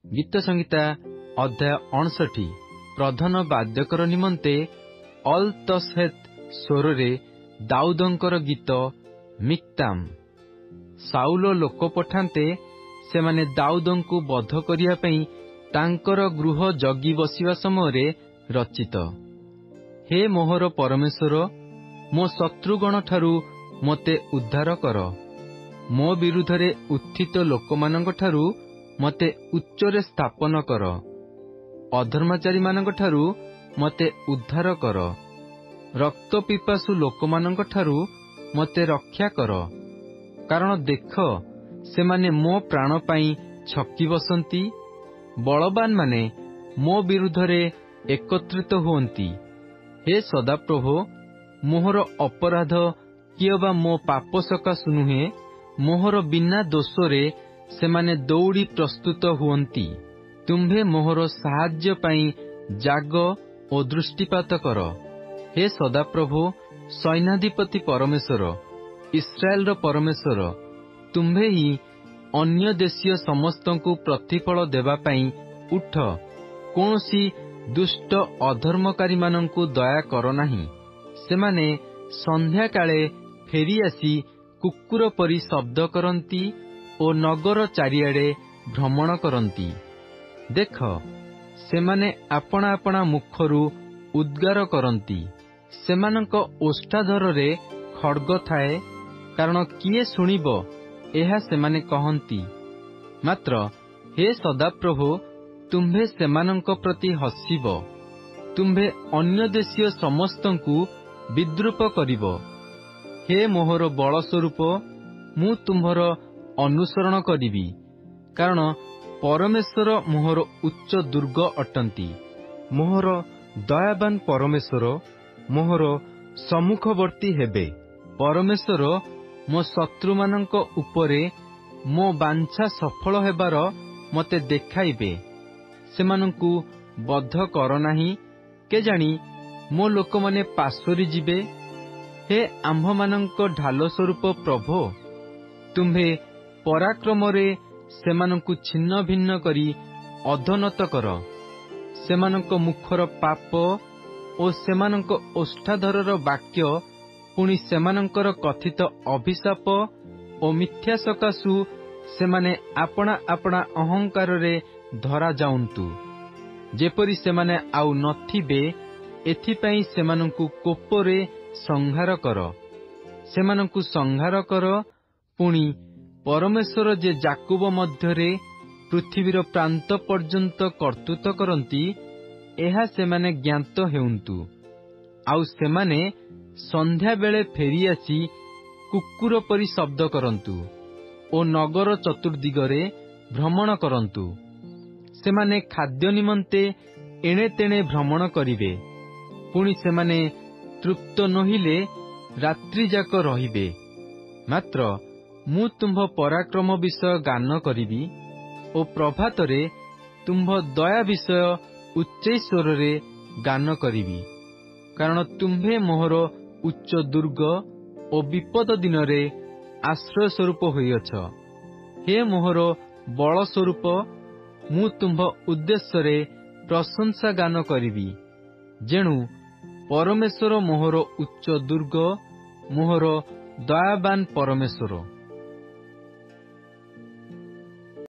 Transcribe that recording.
गीत संहिता अध्याय 59 प्रधान बाद्यकर निमंते अल तसहेत स्वरे दाऊदंकर गीत मिक्ताम। साउल लोक पठान्ते सेमाने दाऊदंकु बध करिया पई तांकर गृह जगी बसिवा समय रचित। हे मोहर परमेश्वर, मो शत्रुगण ठारू मते उद्धार कर। मो विरुद्धरे उत्थित लोकमानंक ठारू मते उच्चरे स्थापन कर। अधर्मचारी मानंक ठारू मते उद्धार कर। रक्त पिपासु लोकमानंक ठारू मते रक्षा कर। कारण देख, सेमाने मो प्राण पाई छकी बसंती। बलवान माने मो विरुद्धरे एकत्रित हुअंती। हे सदाप्रभु, मोहर अपराध कियबा मो पाप सकाशु नुहे। मोहर बिना दोषरे सेमाने दौड़ी प्रस्तुत हुअंती। तुम्भे मोहर साहाय्य पाई जाग ओ दृष्टिपात कर। हे सदाप्रभु, सैन्याधिपति परमेश्वर, इस्राएल परमेश्वर, तुम्भे ही अन्य देशीय समस्तंकु प्रतिफल देवा पाई उठ। कौनसी दुष्ट अधर्मकारी मानंकु दया कर नाही। सेमाने संध्या काले फेरी आसी कुकुर परी शब्द करंती ओ नगर चारिआडे भ्रमण करंती। देख, सेमाने आपणा आपणा मुखरू उद्गार करंती। सेमानंक ओष्ठाधରରେ खड्ग थाए, कारण किए शुणिब एहा सेमाने कहंती। मात्र हे सदाप्रभु, तुम्भे सेमानंक प्रति हसिब। तुम्भे अन्य देशीय समस्तंकु विद्रूप करिब। हे मोहर बल स्वरूप, मु तुम्भर अनुसरण करिबी। कारण परमेश्वर मोहर उच्च दुर्ग अटंती। मोहर दयावान परमेश्वर मोहर सम्मुखवर्ती हेबे। परमेश्वर मो शत्रु मानंक उपरे मो बांछा सफल हेबार मते देखाइबे। सेमानंकु बद्ध कर नाही, केजाणी मो लोकमाने पासोरी जिबे। हे आम्भमानंक ढाल स्वरूप प्रभो, तुम्भे पराक्रमरे सेमानंकु छिन्न भिन्न करी अधोन्नत कर। सेमानंक मुखर पाप ओ सेमानंक ओष्ठाधरर वाक्य, पुणी सेमानंकर कथित अभिशाप ओ मिथ्या सकाशु सेमाने आपणा आपणा अहंकाररे धरा जाउंतु। जेपरि सेमाने आउ नथिबे, एथिपाई सेमानंकु कोपरे संहार कर। सेमानंकु संहार कर, पुणी परमेश्वर जे जाकुब मध्यरे पृथ्वीर प्रांत पर्यंत कर्तृत्व करंती, एहा सेमाने ज्ञात हेउंतु। आउ सेमाने संध्या बेले फेरी आसी कुकुर परी शब्द करंतु ओ नगर चतुर्दिगरे भ्रमण करंतु। सेमाने खाद्य निमंते एणे तेणे भ्रमण करिवे। पुणी सेमाने तृप्त नहिले रात्रि जाक रहिबे। मात्र मु तुम्भ पराक्रम विषय गान करिबी ओ प्रभातरे तुम्भ दया विषय उच्चैश्वରରେ गान करिबी। कारण तुम्भे मोहर उच्च दुर्ग ओ विपद दिनरे आश्रय स्वरूप होइअछ। हे मोहर बल स्वरूप, मु तुम्भ उद्देश्य प्रशंसा गान करिबी। जेणु परमेश्वर मोहर उच्च दुर्ग, मोहर दयावान परमेश्वर।